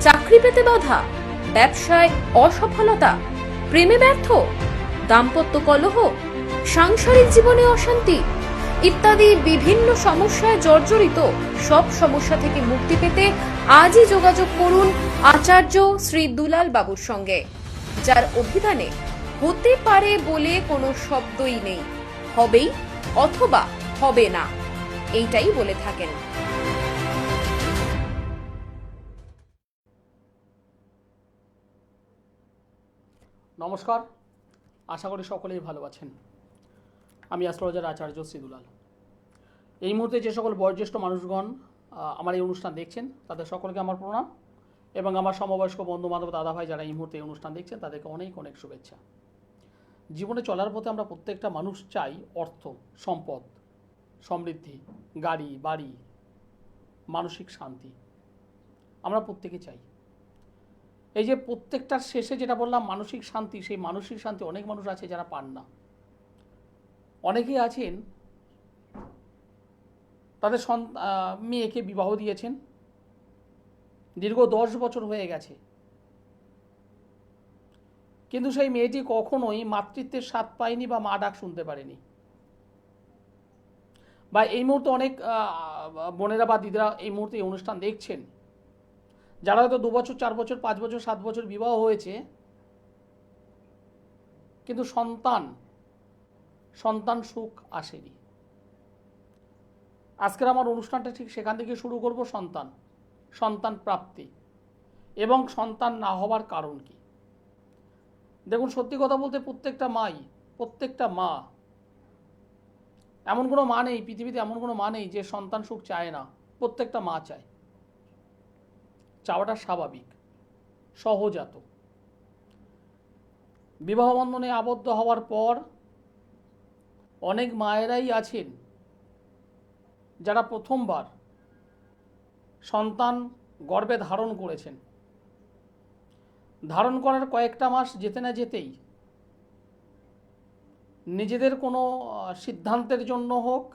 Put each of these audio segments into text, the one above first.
চাকরি পেতে বাধা, ব্যবসায় অসফলতা, প্রেমে ব্যর্থ, দাম্পত্য কলহ, সাংসারিক জীবনে অশান্তি ইত্যাদি বিভিন্ন সমস্যায় জর্জরিত সব সমস্যা থেকে মুক্তি পেতে আজই যোগাযোগ করুন আচার্য শ্রী দুলাল বাবুর সঙ্গে, যার অভিধানে হতে পারে বলে কোনো শব্দই নেই, হবেই অথবা হবে না, এইটাই বলে থাকেন। নমস্কার, আশা করি সকলেই ভালো আছেন। আমি অ্যাস্ট্রোলজার আচার্য শ্রী দুলাল। এই মুহূর্তে যে সকল বয়োজ্যেষ্ঠ মানুষগণ আমার এই অনুষ্ঠান দেখছেন তাদের সকলকে আমার প্রণাম, এবং আমার সমবয়স্ক বন্ধু বান্ধব দাদা ভাই যারা এই মুহূর্তে এই অনুষ্ঠান দেখছেন তাদেরকে অনেক অনেক শুভেচ্ছা। জীবনে চলার পথে আমরা প্রত্যেকটা মানুষ চাই অর্থ, সম্পদ, সমৃদ্ধি, গাড়ি, বাড়ি, মানসিক শান্তি। আমরা প্রত্যেকে চাই। এই যে প্রত্যেকটার শেষে যেটা বললাম মানসিক শান্তি, সেই মানসিক শান্তি অনেক মানুষ আছে যারা পান না। অনেকেই আছেন তাদের মেয়েকে বিবাহ দিয়েছেন, দীর্ঘ 10 বছর হয়ে গেছে, কিন্তু সেই মেয়েটি কখনোই মাতৃত্বের স্বাদ পায়নি বা মা ডাক শুনতে পারেনি। বা এই মুহূর্তে অনেক বোনেরা বা দিদিরা এই মুহূর্তে এই অনুষ্ঠান দেখছেন, যারা হয়তো 2 বছর, 4 বছর, 5 বছর, 7 বছর বিবাহ হয়েছে, কিন্তু সন্তান সুখ আসেনি। আজকের আমার অনুষ্ঠানটা ঠিক সেখান থেকে শুরু করব। সন্তান প্রাপ্তি এবং সন্তান না হওয়ার কারণ কি। দেখুন, সত্যি কথা বলতে প্রত্যেকটা মা, এমন কোনো মা নেই পৃথিবীতে, এমন কোনো মা নেই যে সন্তান সুখ চায় না। প্রত্যেকটা মা চায়, চাওয়াটা স্বাভাবিক, সহজাত। বিবাহ বন্ধনে আবদ্ধ হওয়ার পর অনেক মায়েরাই আছেন যারা প্রথমবার সন্তান গর্ভে ধারণ করেছেন। ধারণ করার কয়েকটা মাস যেতে না যেতেই নিজেদের কোনো সিদ্ধান্তের জন্য হোক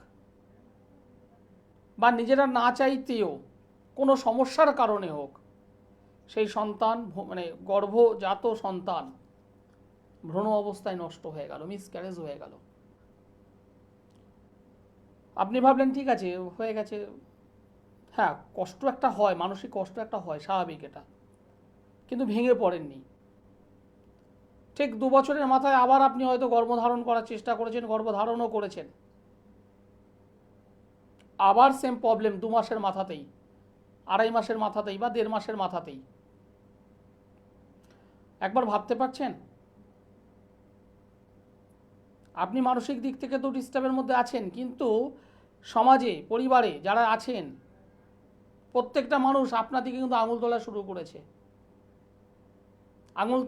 বা নিজেরা না চাইতেও কোনো সমস্যার কারণে হোক, সেই সন্তান গর্ভজাত সন্তান ভ্রূণ অবস্থায় নষ্ট হয়ে গেল, মিসক্যারেজ হয়ে গেল। আপনি ভাবলেন ঠিক আছে, হয়ে গেছে, হ্যাঁ কষ্ট একটা হয়, মানসিক কষ্ট একটা হয়, স্বাভাবিক এটা, কিন্তু ভেঙে পড়েননি। ঠিক 2 বছরের মাথায় আবার আপনি হয়তো গর্ভধারণ করার চেষ্টা করেছেন, গর্ভধারণও করেছেন, আবার সেম প্রবলেম 2 মাসের মাথাতেই, 2.5 মাসের মাথাতেই বা 1.5 মাসের মাথাতেই। একবার ভাবতে পারছেন আপনি মানসিক দিক থেকে তো ডিস্টার্বের মধ্যে আছেন, কিন্তু সমাজে, পরিবারে যারা আছেন প্রত্যেকটা মানুষ আপনার দিকে কিন্তু আঙুল তোলা শুরু করেছে। আঙুল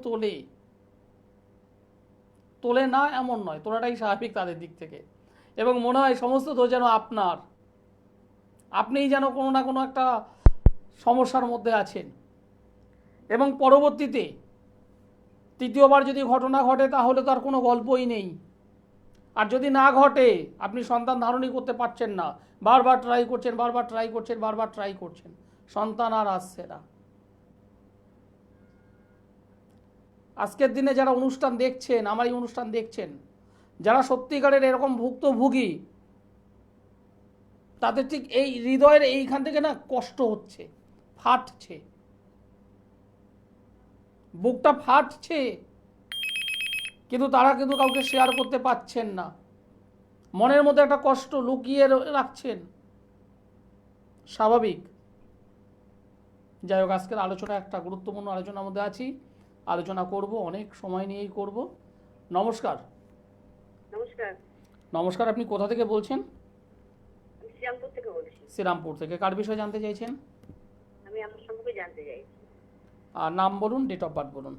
তোলে না এমন নয়, তোলাটাই স্বাভাবিক তাদের দিক থেকে, এবং মনে হয় সমস্ত দোষ যেন আপনিই যেন কোনো না কোনো একটা সমস্যার মধ্যে আছেন। এবং পরবর্তীতে তৃতীয়বার যদি ঘটনা ঘটে তাহলে তো আর কোনো গল্পই নেই। আর যদি না ঘটে, আপনি সন্তান ধারণই করতে পারছেন না, বারবার ট্রাই করছেন, সন্তান আর আসছে না। আজকের দিনে যারা অনুষ্ঠান দেখছেন, আমার এই অনুষ্ঠান দেখছেন, যারা সত্যিকারের এরকম ভুক্তভোগী, তাদের ঠিক এই হৃদয়ের এইখান থেকে না কষ্ট হচ্ছে, ফাটছে, বুকটা ফাটছে, কিন্তু তারা কিন্তু কাউকে শেয়ার করতে পারছেন না, মনের মধ্যে একটা কষ্ট লুকিয়ে রাখছেন। স্বাভাবিক। যাই হোক, আজকের আলোচনা একটা গুরুত্বপূর্ণ আলোচনার মধ্যে আছি, আলোচনা করব, অনেক সময় নিয়েই করব। নমস্কার। নমস্কার, আপনি কোথা থেকে বলছেন? শ্রীরামপুর থেকে বলছি। শ্রীরামপুর থেকে। কার বিষয়ে জানতে চাইছেন? আমি আমার সম্পর্কে জানতে চাইছি। আর নাম বলুন, ডেট অফ বার্থ বলুন।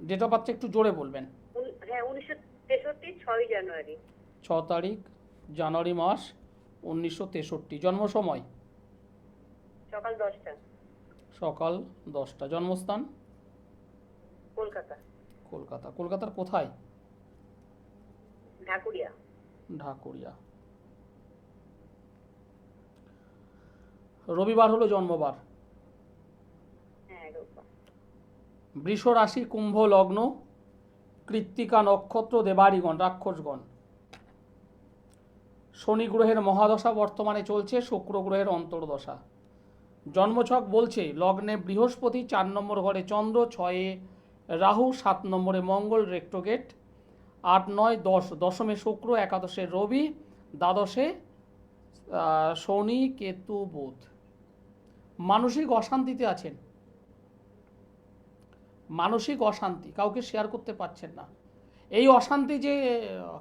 ডেট অফ বার্থটা একটু জোরে বলবেন। হ্যাঁ, 1963, 6 জানুয়ারি। 6 তারিখ জানুয়ারি মাস 1963। জন্ম সময়? সকাল 10টা। সকাল 10টা। জন্মস্থান? কলকাতা। কলকাতার কোথায়? ঢাকুরিয়া। রবিবার হলো জন্মবার। হ্যাঁ রোববার। বৃষ রাশি, কুম্ভ লগ্ন, কৃত্তিকা নক্ষত্র, দেবাড়িগণ, রাক্ষসগণ। শনি গ্রহের মহাদশা বর্তমানে চলছে, শুক্র গ্রহের অন্তর্দশা। জন্মছক বলছে লগ্নে বৃহস্পতি, 4 নম্বর ঘরে চন্দ্র, 6-এ রাহু, 7 নম্বরে মঙ্গল রেক্টোগেট, 8, 9, 10 দশমে শুক্র, একাদশে রবি, দ্বাদশে শনি, কেতু, বুধ। মানসিক অশান্তিতে আছেন, মানসিক অশান্তি, কাউকে শেয়ার করতে পারছেন না। এই অশান্তি যে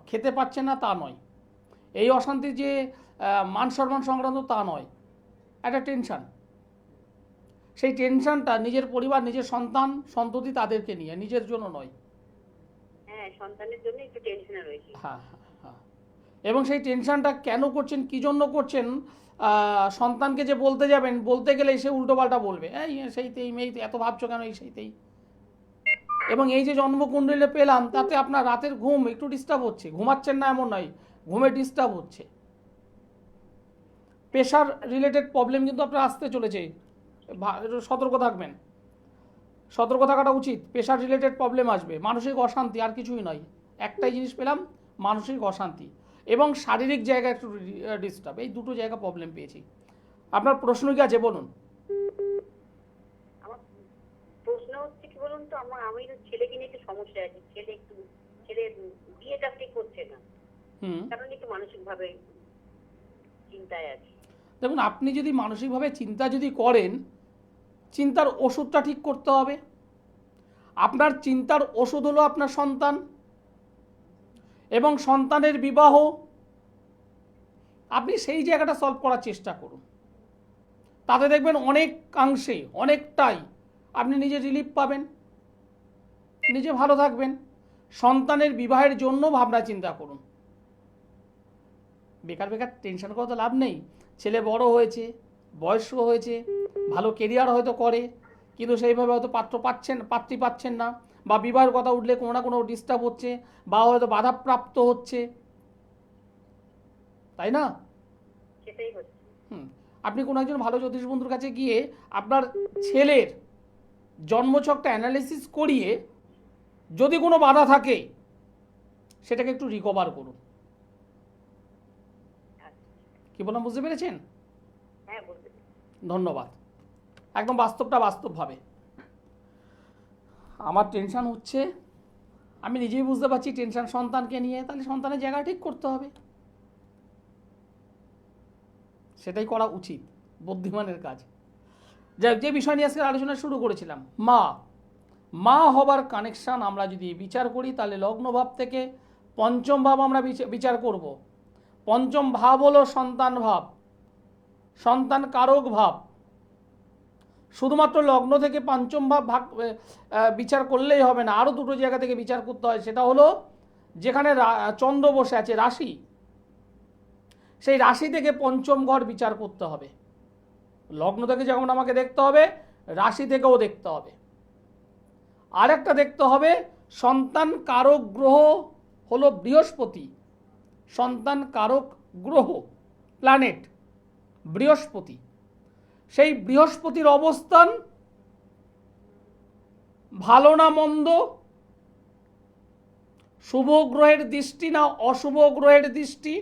খেতে পাচ্ছেন না তা নয়, এই অশান্তি যে মান সম্মান সংক্রান্ত তা নয়, একটা টেনশান। সেই টেনশানটা নিজের পরিবার, নিজের সন্তান সন্ততি তাদেরকে নিয়ে, নিজের জন্য নয়। হ্যাঁ সন্তানের জন্য একটু টেনশনে রয়েছে। হ্যাঁ হ্যাঁ হ্যাঁ। এবং সেই টেনশানটা কেন করছেন, কী জন্য করছেন, সন্তানকে যে বলতে যাবেন, বলতে গেলে সে উল্টোপাল্টা বলবে, এই সেইতেই মেয়ে এত ভাবছো কেন, এই সেইতেই। এবং এই যে জন্মকুণ্ডলী পেলাম, তাতে আপনার রাতের ঘুম একটু ডিস্টার্ব হচ্ছে, ঘুমাচ্ছেন না এমন নয়, ঘুমে ডিস্টার্ব হচ্ছে। প্রেশার রিলেটেড প্রবলেম কিন্তু আপনার আসতে চলেছে, সতর্ক থাকবেন, সতর্ক থাকাটা উচিত। প্রেশার রিলেটেড প্রবলেম আসবে, মানসিক অশান্তি, আর কিছুই নয়। একটাই জিনিস পেলাম, মানসিক অশান্তি এবং শারীরিক জায়গা একটু ডিস্টার্ব, এই দুটো জায়গা প্রবলেম পেয়েছি। আপনার প্রশ্ন কি আছে বলুন? আমার প্রশ্ন হচ্ছে কি বলুন তো, আমি ছেলেকে নিয়ে একটু সমস্যা আছে। ছেলের বিয়েটা ঠিক করছে না, কারণ একটু মানসিক ভাবে চিন্তায় আছে। দেখুন, আপনি যদি মানসিকভাবে চিন্তা যদি করেন, চিন্তার ওষুধটা ঠিক করতে হবে। আপনার চিন্তার ওষুধ হলো আপনার সন্তান এবং সন্তানের বিবাহ। আপনি সেই জায়গাটা সলভ করার চেষ্টা করুন, তাতে দেখবেন অনেকাংশে, অনেকটাই আপনি নিজে রিলিফ পাবেন, নিজে ভালো থাকবেন। সন্তানের বিবাহের জন্য ভাবনা চিন্তা করুন, বেকার বেকার টেনশন করে তো লাভ নেই। ছেলে বড় হয়েছে, বয়স্ক হয়েছে, ভালো কেরিয়ার হয়তো করে, কিন্তু সেইভাবে হয়তো পাত্রী পাচ্ছেন না, বা বিবাহের কথা উঠলে কোনো না কোনো ডিস্টার্ব হচ্ছে, বা হয়তো বাধাপ্রাপ্ত হচ্ছে, তাই না? সেটাই হচ্ছে। আপনি কোনো একজন ভালো জ্যোতিষ বন্ধুর কাছে গিয়ে আপনার ছেলের জন্মছকটা অ্যানালিসিস করিয়ে যদি কোনো বাধা থাকে সেটাকে একটু রিকভার করুন। কি বললাম, বুঝতে পেরেছেন? হ্যাঁ বলতে পেরেছি। ধন্যবাদ। একদম বাস্তবটা বাস্তবভাবে। আমার টেনশান হচ্ছে, আমি নিজেই বুঝতে পারছি টেনশান সন্তানকে নিয়ে, তাহলে সন্তানের জায়গা ঠিক করতে হবে, সেটাই করা উচিত, বুদ্ধিমানের কাজ। যে বিষয় নিয়ে আজকে আলোচনা শুরু করেছিলাম, মা হবার কানেকশান আমরা যদি বিচার করি, তাহলে লগ্নভাব থেকে পঞ্চম ভাব আমরা বিচার করব। পঞ্চম ভাব হলো সন্তান ভাব, সন্তান কারক ভাব। শুধুমাত্র লগ্ন থেকে পঞ্চম ভাব বিচার করলেই হবে না, আরও দুটো জায়গা থেকে বিচার করতে হয়। সেটা হলো যেখানে চন্দ্র বসে আছে, রাশি, সেই রাশি থেকে পঞ্চম ঘর বিচার করতে হবে। লগ্ন থেকে যেমন আমাকে দেখতে হবে, রাশি থেকেও দেখতে হবে। আরেকটা দেখতে হবে, সন্তান কারক গ্রহ হলো বৃহস্পতি, সন্তান কারক গ্রহ প্ল্যানেট বৃহস্পতি। সেই বৃহস্পতির অবস্থান ভালো না মন্দ, শুভ গ্রহের দৃষ্টি না অশুভ গ্রহের দৃষ্টি,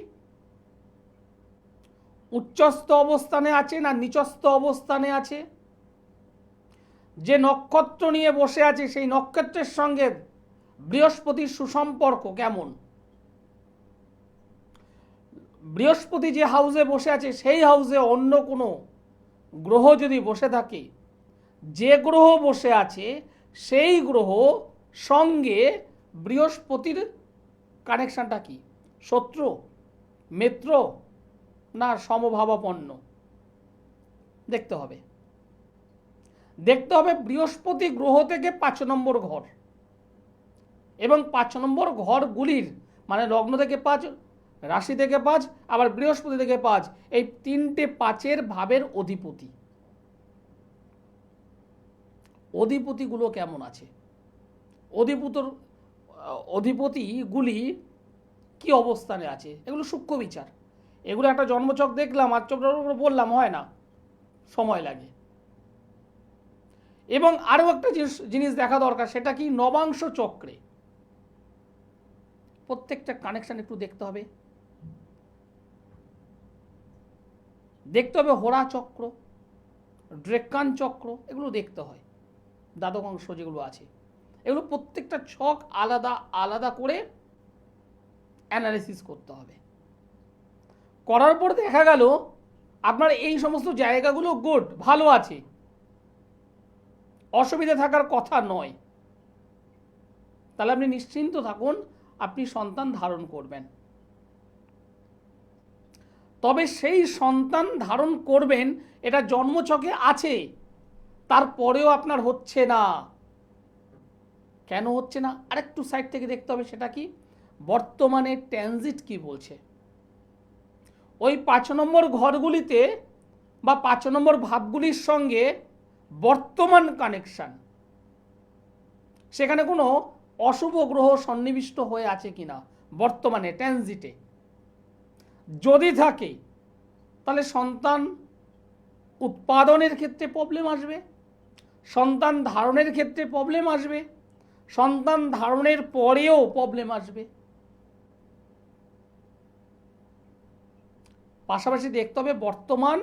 উচ্চস্থ অবস্থানে আছে না নিচস্থ অবস্থানে আছে, যে নক্ষত্র নিয়ে বসে আছে সেই নক্ষত্রের সঙ্গে বৃহস্পতির সুসম্পর্ক কেমন, বৃহস্পতি যে হাউসে বসে আছে সেই হাউসে অন্য কোনো গ্রহ যদি বসে থাকে, যে গ্রহ বসে আছে সেই গ্রহ সঙ্গে বৃহস্পতির কানেকশানটা কি, শত্রু, মিত্র না সমভাবাপন্ন, দেখতে হবে। বৃহস্পতি গ্রহ থেকে 5 নম্বর ঘর, এবং 5 নম্বর ঘরগুলির মানে লগ্ন থেকে 5, রাশি থেকে 5, আবার বৃহস্পতি থেকে 5, এই 3টে 5-এর ভাবের অধিপতিগুলো কেমন আছে, অধিপতিগুলি কি অবস্থানে আছে, এগুলো সূক্ষ্ম বিচার। এগুলো একটা জন্মছক দেখলাম আর চোখের উপর বললাম হয় না, সময় লাগে। এবং আরও একটা জিনিস দেখা দরকার, সেটা কি নবাংশ চক্রে প্রত্যেকটা কানেকশন একটু দেখতে হবে। হোরা চক্র, ড্রেকান চক্র, এগুলো দেখতে হয়। দ্বাদকাংশ যেগুলো আছে এগুলো প্রত্যেকটা ছক আলাদা আলাদা করে অ্যানালিসিস করতে হবে। করার পর দেখা গেল আপনার এই সমস্ত জায়গাগুলো গুড, ভালো আছে, অসুবিধা থাকার কথা নয়, তাহলে আপনি নিশ্চিন্ত থাকুন, আপনি সন্তান ধারণ করবেন। তবে সেই সন্তান ধারণ করবেন এটা জন্মছকে আছে, তারপরেও আপনার হচ্ছে না। কেন হচ্ছে না? আরেকটু সাইড থেকে দেখতে হবে, সেটা কি বর্তমানে ট্রানজিট কি বলছে। ওই 5 নম্বর ঘরগুলিতে বা 5 নম্বর ভাবগুলির সঙ্গে বর্তমান কানেকশন, সেখানে কোনো অশুভ গ্রহ সন্নিবিষ্ট হয়ে আছে কিনা বর্তমানে ট্রানজিটে, যদি থাকে তাহলে সন্তান উৎপাদনের ক্ষেত্রে প্রবলেম আসবে, সন্তান ধারণের ক্ষেত্রে প্রবলেম আসবে, সন্তান ধারণের পরেও প্রবলেম আসবে। পাশাপাশি দেখতে হবে বর্তমান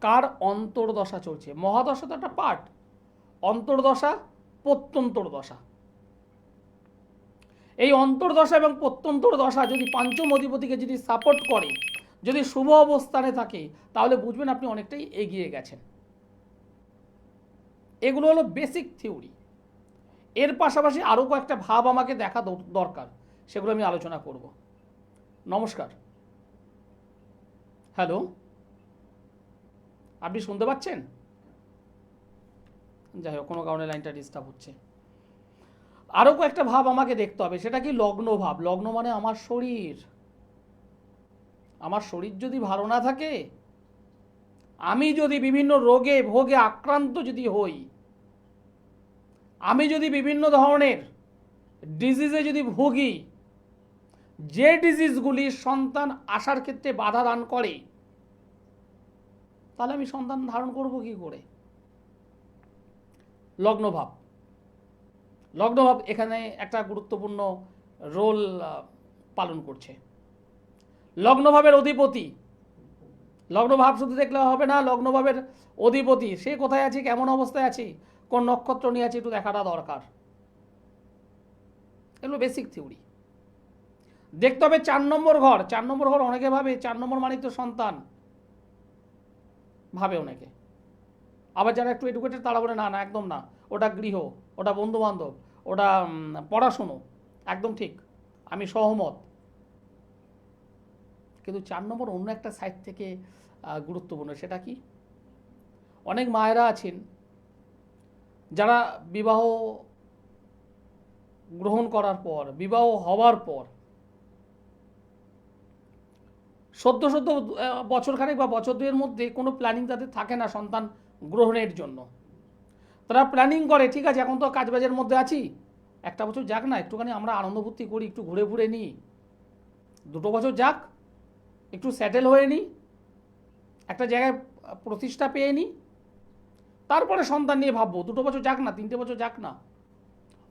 কার অন্তর্দশা চলছে। মহাদশা তো একটা পার্ট, অন্তর্দশা, প্রত্যন্তর দশা। এই অন্তর্দশা এবং প্রত্যন্তর দশা যদি পঞ্চম অধিপতিকে যদি সাপোর্ট করে, যদি শুভ অবস্থানে থাকে, তাহলে বুঝবেন আপনি অনেকটাই এগিয়ে গেছেন। এগুলো হলো বেসিক থিওরি। এর পাশাপাশি আরও কয়েকটা ভাব আমাকে দেখা দরকার, সেগুলো আমি আলোচনা করব। নমস্কার। হ্যালো, আপনি শুনতে পাচ্ছেন? যাই হোক, কোনো কারণে লাইনটা ডিস্টার্ব হচ্ছে। আরও কয়েকটা ভাব আমাকে দেখতে হবে, সেটা কি লগ্ন ভাব। লগ্ন মানে আমার শরীর। আমার শরীর যদি ভালো না থাকে, আমি যদি বিভিন্ন রোগে ভোগে আক্রান্ত যদি হই, আমি যদি বিভিন্ন ধরনের ডিজিজে যদি ভুগি, যে ডিজিজগুলি সন্তান আসার ক্ষেত্রে বাধা দান করে, তাহলে আমি সন্তান ধারণ করব কি করে? লগ্নভাব, লগ্নভাব এখানে একটা গুরুত্বপূর্ণ রোল পালন করছে। লগ্নভাবের অধিপতি, লগ্নভাব শুধু দেখলে হবে না, লগ্নভাবের অধিপতি সে কোথায় আছে, কেমন অবস্থায় আছে, কোন নক্ষত্র নিয়ে আছে, একটু দেখাটা দরকার। এগুলো বেসিক থিওরি। দেখতে হবে 4 নম্বর ঘর। 4 নম্বর ঘর অনেকে ভাবে 4 নম্বর মানে তো সন্তান, ভাবে অনেকে। আবার যারা একটু এডুকেটেড তারা বলে না না, একদম না, ওটা গৃহ, ওটা বন্ধু বান্ধব, ওটা পড়াশুনো। একদম ঠিক, আমি সহমত। কিন্তু 4 নম্বর অন্য একটা সাইড থেকে গুরুত্বপূর্ণ। সেটা কি? অনেক মায়েরা আছেন যারা বিবাহ গ্রহণ করার পর, বিবাহ হওয়ার পর সদ্য বছরখানেক বা বছর দুয়ের মধ্যে কোনো প্ল্যানিং তাদের থাকে না সন্তান গ্রহণের জন্য। তারা প্ল্যানিং করে, ঠিক আছে এখন তো কাজবাজের মধ্যে আছি, 1টা বছর যাক না, একটুখানি আমরা আনন্দ ফুর্তি করি, একটু ঘুরে ঘুরে নিই, 2টো বছর যাক, একটু সেটেল হয়ে নিই, একটা জায়গায় প্রতিষ্ঠা পেয়ে নিই, তারপরে সন্তান নিয়ে ভাববো। 2টো বছর যাক না, 3টে বছর যাক না।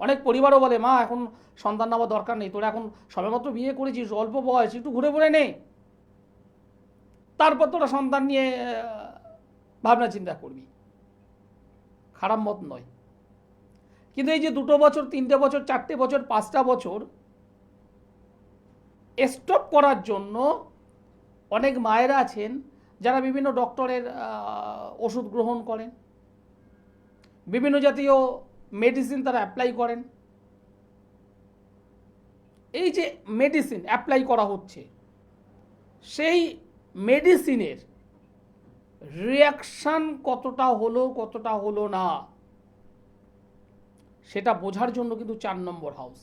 অনেক পরিবারও বলে, মা এখন সন্তান নেওয়ার দরকার নেই, তোরা এখন সবেমাত্র বিয়ে করেছিস, অল্প বয়স, একটু ঘুরে ঘুরে নে, তারপর তোরা সন্তান নিয়ে ভাবনা চিন্তা করবি। খারাপ মত নয়, কিন্তু এই যে 2টো বছর, 3টে বছর, 4টে বছর, 5টা বছর স্টপ করার জন্য অনেক মায়েরা আছেন যারা বিভিন্ন ডক্টরের ওষুধ গ্রহণ করেন, বিভিন্ন জাতীয় মেডিসিন তারা অ্যাপ্লাই করেন। এই যে মেডিসিন অ্যাপ্লাই করা হচ্ছে, সেই মেডিসিনের রিয়াকশান কতটা হলো না, সেটা বোঝার জন্য কিন্তু 4 নম্বর হাউস।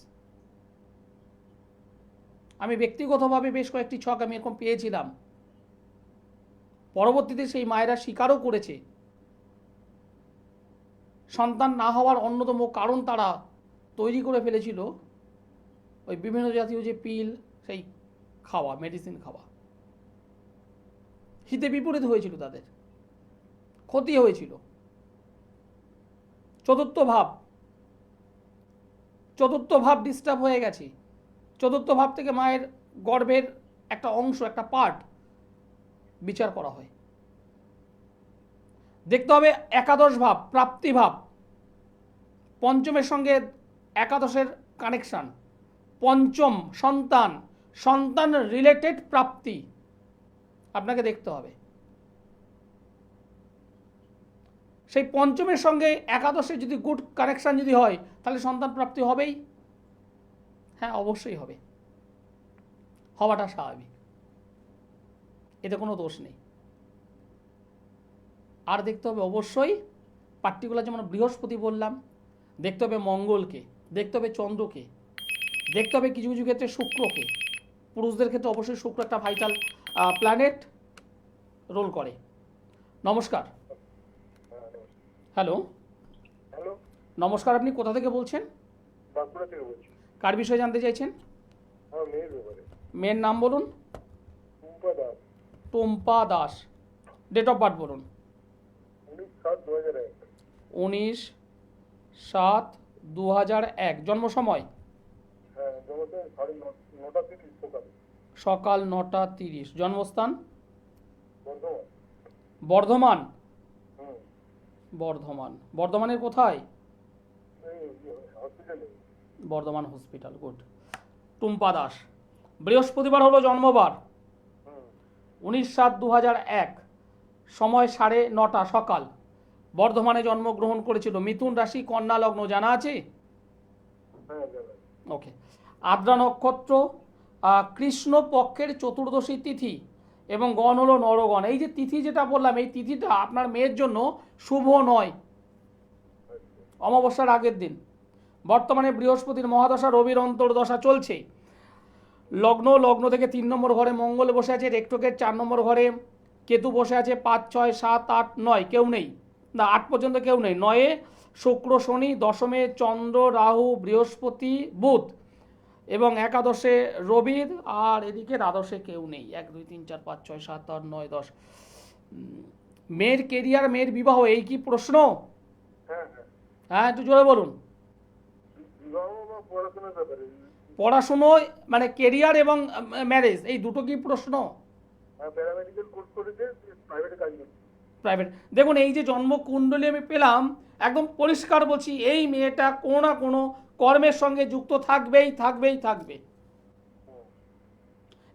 আমি ব্যক্তিগতভাবে বেশ কয়েকটি ছক আমি এরকম পেয়েছিলাম, পরবর্তীতে সেই মায়েরা স্বীকারও করেছে সন্তান না হওয়ার অন্যতম কারণ তারা তৈরি করে ফেলেছিল ওই বিভিন্ন জাতীয় যে পিল, সেই খাওয়া, মেডিসিন খাওয়া। হিতে বিপরীত হয়েছিল তাদের, ক্ষতি হয়েছিল। চতুর্থ ভাব ডিস্টার্ব হয়ে গেছে। চতুর্থ ভাব থেকে মায়ের গর্ভের একটা অংশ, একটা পার্ট বিচার করা হয়। দেখতে হবে একাদশ ভাব, প্রাপ্তি ভাব, পঞ্চমের সঙ্গে একাদশের কানেকশন, পঞ্চম সন্তান, সন্তান রিলেটেড প্রাপ্তি আপনাকে দেখতে হবে। সেই পঞ্চমের সঙ্গে একাদশের যদি গুড কানেকশন যদি হয় তাহলে সন্তান প্রাপ্তি হবেই। হ্যাঁ, অবশ্যই হবে, হওয়াটা স্বাভাবিক, এতে কোনো দোষ নেই। আর দেখতে হবে অবশ্যই পার্টিকুলার, যেমন বৃহস্পতি বললাম, দেখতে হবে মঙ্গলকে, দেখতে হবে চন্দ্রকে, দেখতে হবে কিছু কিছু ক্ষেত্রে শুক্রকে। পুরুষদের ক্ষেত্রে অবশ্যই শুক্র একটা ভাইটাল প্ল্যানেট রোল করে। নমস্কার। হ্যালো, হ্যালো, নমস্কার, আপনি কোথা থেকে বলছেন? বাঁকুড়া থেকে বলছি। কার বিষয়ে জানতে চাইছেন? আমার মেয়ের ব্যাপারে। মেয়ের নাম বলুন। Tumpa Das. Tumpa Das. Date of birth বলুন। 19/7/2001। 19/7/2001। জন্ম সময়? হ্যাঁ, জন্মদিন 9:30 সকালে। সকাল 9:30। জন্মস্থান? বর্ধমান। বর্ধমান? হুম। বর্ধমান। বর্ধমানের কোথায়? এই হসপিটালে। বর্ধমান হসপিটাল। গুড। টুম্পা দাস, বৃহস্পতিবার হলো জন্মবার। হুম। 19/7/2001। সময় 9:30 সকাল। বর্ধমানে জন্মগ্রহণ করেছিল। মিথুন রাশি, কন্যা লগ্ন, জানা আছে? হ্যাঁ, জানা। ওকে। আদ্রা নক্ষত্র, কৃষ্ণ পক্ষের চতুর্দশী তিথি এবং গণ হলো নরগণ। এই যে তিথি যেটা বললাম, এই তিথিটা আপনার মেয়ের জন্য শুভ নয়, অমাবস্যার আগের দিন। বর্তমানে বৃহস্পতির মহাদশা, রবির অন্তর্দশা চলছে। লগ্ন থেকে 3 নম্বর ঘরে মঙ্গল বসে আছে, রেক্টকের 4 নম্বর ঘরে কেতু বসে আছে, 5, 6, 7, 8, 9 কেউ নেই, না 8 পর্যন্ত কেউ নেই। 9-এ শুক্র শনি, 10মে চন্দ্র রাহু বৃহস্পতি বুধ এবং একাদশে রবির, আর এদিকে দ্বাদশে কেউ নেই। 1, 2, 3, 4, 5, 6, 7, 8, 9, 10। মেয়ের কেরিয়ার, মেয়ের বিবাহ, এই কি প্রশ্ন? হ্যাঁ হ্যাঁ, হ্যাঁ, একটু জোরে বলুন। বিবাহ বা পড়াশোনার ব্যাপারে। পড়াশুনো মানে কেরিয়ার এবং ম্যারেজ, এই দুটো কি প্রশ্ন? প্যারামেডিক্যাল কোর্স করেছে, প্রাইভেটে কাজ করছে। প্রাইভেট। দেখুন, এই যে জন্মকুণ্ডলী আমি পেলাম, একদম পরিষ্কার বলছি, এই মেয়েটা কোনো না কোনো কর্মের সঙ্গে যুক্ত থাকবেই থাকবেই থাকবে।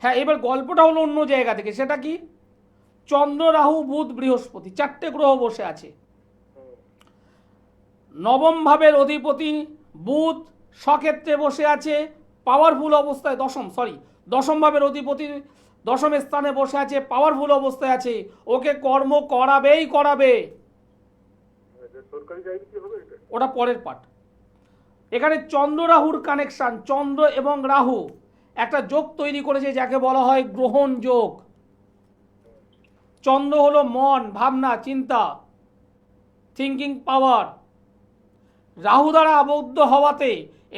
হ্যাঁ, এবার গল্পটা হলো অন্য জায়গা থেকে। সেটা কি? চন্দ্র রাহু বুধ বৃহস্পতি 4টে গ্রহ বসে আছে। নবম ভাবের অধিপতি বুধ স্বক্ষেত্রে বসে আছে, পাওয়ারফুল অবস্থায়। দশম ভাবের অধিপতি দশম স্থানে বসে আছে, পাওয়ারফুল অবস্থায় আছে। ওকে কর্ম করাবেই করাবে। সরকারি চাকরি কি হবে এটা? ওটা পরের পার্ট। এখানে চন্দ্র রাহুর কানেকশন, চন্দ্র এবং রাহু একটা যোগ তৈরি করেছে যাকে বলা হয় গ্রহণ যোগ। চন্দ্র হলো মন, ভাবনা, চিন্তা, থিঙ্কিং পাওয়ার। রাহু দ্বারা আবদ্ধ হওয়াতে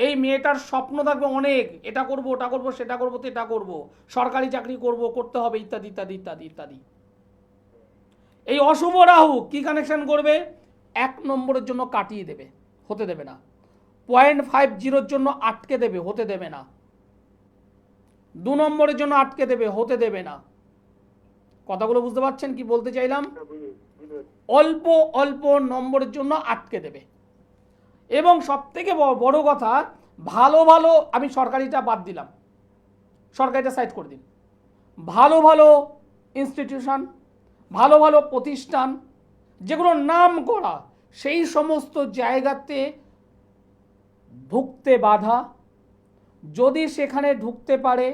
এই মেয়েটার স্বপ্ন থাকবে অনেক, এটা করব, ওটা করব, সেটা করব, এটা করব, সরকারি চাকরি করতে হবে, ইত্যাদি ইত্যাদি ইত্যাদি ইত্যাদি। এই অশুভ রাহু কি কানেকশন করবে? 1 নম্বরের জন্য কাটিয়ে দেবে, হতে দেবে না। 0.50 জন্য আটকে দেবে, হতে দেবে না। 2 নম্বরের জন্য আটকে দেবে, হতে দেবে না। কথাগুলো বুঝতে পারছেন কি বলতে চাইলাম? অল্প অল্প নম্বরের জন্য আটকে দেবে। এবং সব থেকে বড় কথা, ভালো ভালো, আমি সরকারিটা বাদ দিলাম, সরকারিটা সাইড করে দিন, ভালো ভালো ইনস্টিটিউশন, ভালো ভালো প্রতিষ্ঠান যেগুলো নাম করা, সেই সমস্ত জায়গাতে ঢুকতে বাধা। যদি সেখানে ঢুকতে পারে,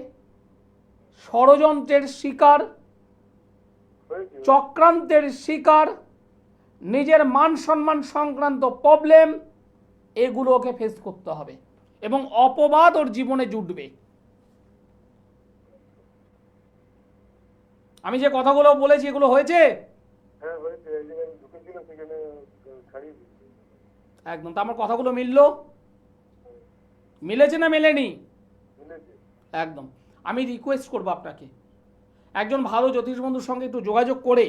ষড়যন্ত্রের শিকার, চক্রান্তের শিকার, নিজের মান সম্মান সংক্রান্ত প্রবলেম, এগুলোকে ফেস করতে হবে এবং অপবাদ ওর জীবনে জুটবে। আমি যে কথাগুলো বলেছি এগুলো হয়েছে? হ্যাঁ হয়েছে, এই জায়গায় ঢুকেছিল, সেখানে ছাড়িয়ে দিয়েছে। একদম। তো আমার কথাগুলো মিলেছে না মেলেনি? মিলেছে। একদম। আমি রিকোয়েস্ট করব আপনাকে, একজন ভালো জ্যোতিষ বন্ধুর সঙ্গে একটু যোগাযোগ করে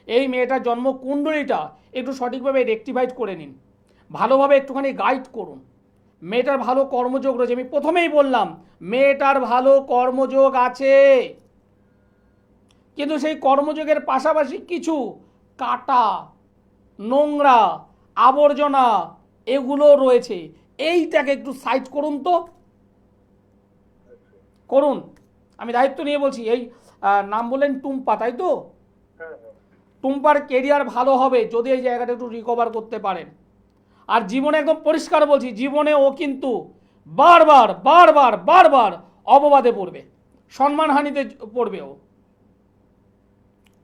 এই মেয়েটার জন্ম কুণ্ডলীটা একটু সঠিকভাবে রেকটিফাইড করে নিন, ভালোভাবে একটুখানি গাইড করুন। মেয়েটার ভালো কর্মযোগ রয়েছে, আমি প্রথমেই বললাম মেয়েটার ভালো কর্মযোগ আছে, কিন্তু সেই কর্মযোগের পাশাপাশি কিছু কাটা, নোংরা, আবর্জনা এগুলো রয়েছে, এইটাকে একটু সাইড করুন তো, করুন। আমি দায়িত্ব নিয়ে বলছি। এই নাম বললেন টুম্পা, তাই তো? হ্যাঁ হ্যাঁ টুম্পার কেরিয়ার ভালো হবে যদি এই জায়গাটা একটু রিকভার করতে পারেন। আর জীবনে একদম পরিষ্কার বলছি, জীবনে ও কিন্তু বারবার বারবার বারবার অপবাদে পড়বে, সম্মানহানিতে পড়বে ও।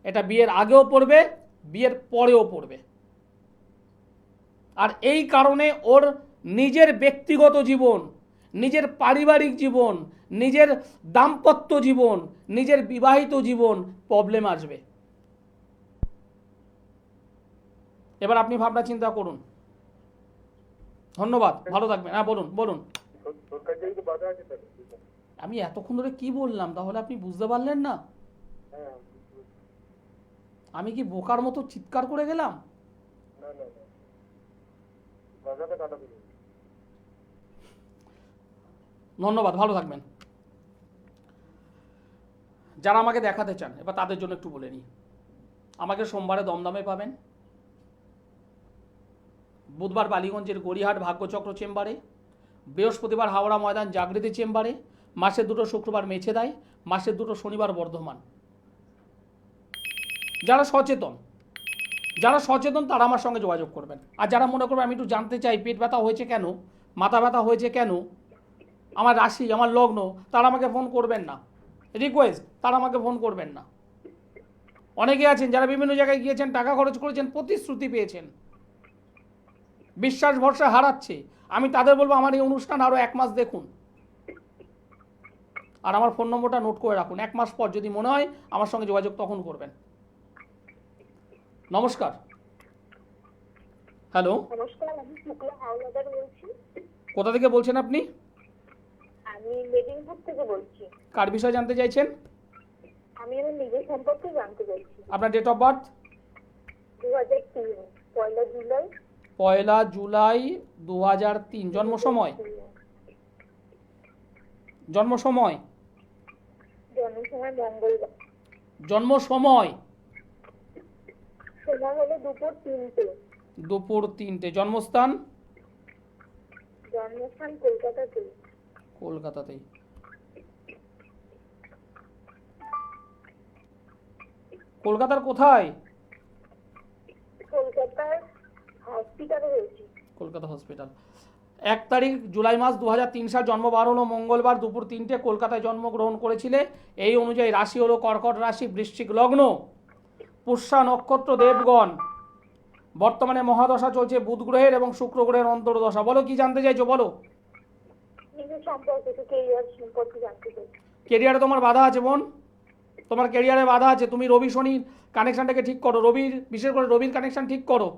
এটা বিয়ের আগেও পড়বে, বিয়ের পরেও পড়বে। আর এই কারণে ওর নিজের ব্যক্তিগত জীবন, নিজের পারিবারিক জীবন, নিজের দাম্পত্য জীবন, নিজের বিবাহিত জীবন প্রবলেম আসবে। এবার আপনি ভাবনা চিন্তা করুন। ধন্যবাদ, ভালো থাকবেন। হ্যাঁ বলুন বলুন। তোর কাছে তো বাধা আছে স্যার। আমি এতক্ষণ ধরে কি বললাম তাহলে আপনি বুঝতে পারলেন না? হ্যাঁ আমি কি বোকার মতো চিৎকার করে গেলাম? না না না, বাধাটা কাটা দিল। ধন্যবাদ, ভালো থাকবেন। যারা আমাকে দেখাতে চান এবার তাদের জন্য একটু বলে নিই। আমাকে সোমবারে দমদমে পাবেন, বুধবার বালিগঞ্জের গড়িয়াহাট ভাগ্যচক্র চেম্বারে, বৃহস্পতিবার হাওড়া ময়দান জাগৃতি চেম্বারে, মাসের 2 শুক্রবার মেছেদায়, মাসের 2 শনিবার বর্ধমান। যারা সচেতন তারা আমার সঙ্গে যোগাযোগ করবেন। আর যারা মনে করবেন আমি একটু জানতে চাই পেট ব্যথা হয়েছে কেন, মাথা ব্যথা হয়েছে কেন, আমার রাশি, আমার লগ্ন, তারা আমাকে ফোন করবেন না। রিকোয়েস্ট, তারা আমাকে ফোন করবেন না। অনেকে আছেন যারা বিভিন্ন জায়গায় গিয়েছেন, টাকা খরচ করেছেন, প্রতিশ্রুতি পেয়েছেন, বিশ্বাস ভরসা হারাচ্ছে। আমি তাদের বলবো আমার এই অনুষ্ঠান আরও 1 মাস দেখুন, আর আমার ফোন নম্বরটা নোট করে রাখুন। 1 মাস পর যদি মনে হয় আমার সঙ্গে যোগাযোগ তখন করবেন। নমস্কার। হ্যালো, নমস্কার, আমি শুক্লা হাওলাদার বলছি। কোথা থেকে বলছেন আপনি? আমি মেদিনীপুর থেকে বলছি। কার বিষয়ে জানতে চাইছেন? আমি আমার নিজের সম্পর্কে জানতে চাইছি। আপনার ডেট অফ বার্থ? 2003 পয়লা জুলাই। 1 জুলাই 2003। জন্ম সময়? জন্ম সময় মঙ্গলবার। জন্ম সময়? সময় হলো দুপুর 3টে। জন্মস্থান? জন্মস্থান কলকাতাতেই। কলকাতার কোথায়? কলকাতার হসপিটালে রয়েছে। কলকাতা হসপিটাল। 1 তারিখ জুলাই মাস 2003 সাল, জন্ম বার হলো মঙ্গলবার, দুপুর 3টে, কলকাতায় জন্মগ্রহণ করেছিলে। এই অনুযায়ী রাশি হলো কর্কট রাশি, বৃশ্চিক লগ্ন, পুষ্যা নক্ষত্র, দেবগণ। বর্তমানে মহাদশা চলছে বুধ গ্রহের এবং শুক্র গ্রহের অন্তর্দশা। বলো কি জানতে চাইছো, বলো। নিজের সম্পর্কে, কেরিয়ার সম্পর্কে জানতে চাইছি। কেরিয়ারে তোমার বাধা আছে বোন, তোমার কেরিয়ারে বাধা আছে। তুমি রবি শনি কানেকশনটাকে ঠিক করো, রবির, বিশেষ করে রবির কানেকশন ঠিক করো।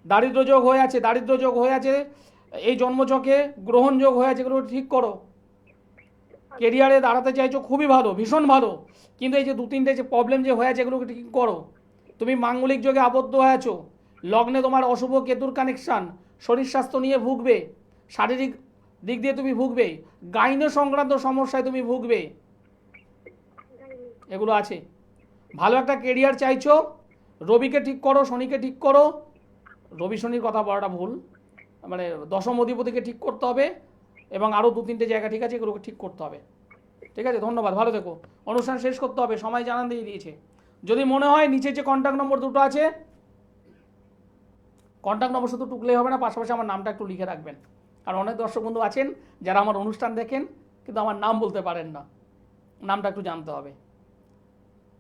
দারিদ্র যোগ হয়ে আছে এই জন্মচকে, গ্রহণ যোগ হয়ে আছে, এগুলো ঠিক করো। কেরিয়ারে দাঁড়াতে চাইছো, খুবই ভালো, ভীষণ ভালো, কিন্তু এই যে 2-3টে যে প্রবলেম যে হয়ে আছে এগুলোকে ঠিক করো। তুমি মাঙ্গলিক যোগে আবদ্ধ হয়ে আছো, লগ্নে তোমার অশুভ কেতুর কানেকশান, শরীর স্বাস্থ্য নিয়ে ভুগবে, শারীরিক দিক দিয়ে তুমি ভুগবে, গাইনো সংক্রান্ত সমস্যায় তুমি ভুগবে, এগুলো আছে। ভালো একটা কেরিয়ার চাইছো, রবিকে ঠিক করো, শনিকে ঠিক করো। রবি শনির কথা বলাটা ভুল, মানে দশম অধিপতিকে ঠিক করতে হবে, এবং আরও 2-3টে জায়গা ঠিক আছে, এগুলোকে ঠিক করতে হবে। ঠিক আছে, ধন্যবাদ, ভালো থেকো। অনুষ্ঠান শেষ করতে হবে, সময় জানান দিয়ে দিয়েছে। যদি মনে হয় নিচে যে কন্ট্যাক্ট নম্বর 2টো আছে, কন্ট্যাক্ট নম্বর শুধু টুকলেই হবে না, পাশাপাশি আমার নামটা একটু লিখে রাখবেন। কারণ অনেক দর্শক বন্ধু আছেন যারা আমার অনুষ্ঠান দেখেন কিন্তু আমার নাম বলতে পারেন না, নামটা একটু জানতে হবে।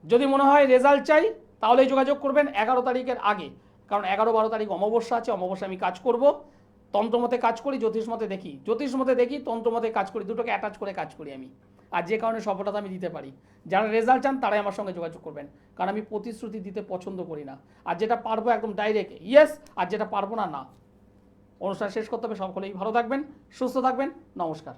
যদি মনে হয় রেজাল্ট চাই তাহলেই যোগাযোগ করবেন 11 তারিখের আগে, কারণ 11-12 তারিখ অমাবস্যা আছে, অমাবস্যা আমি কাজ করব। তন্ত্রমতে কাজ করি, জ্যোতিষমতে দেখি, তন্ত্রমতে কাজ করি, দুটোকে অ্যাটাচ করে কাজ করি আমি। আর যে কারণে সফলতা আমি দিতে পারি। যারা রেজাল্ট চান তারাই আমার সঙ্গে যোগাযোগ করবেন, কারণ আমি প্রতিশ্রুতি দিতে পছন্দ করি না। আর যেটা পারবো একদম ডাইরেক্ট ইয়েস, আর যেটা পারবো না না। অনুষ্ঠান শেষ করতে হবে। সকলেই ভালো থাকবেন, সুস্থ থাকবেন, নমস্কার।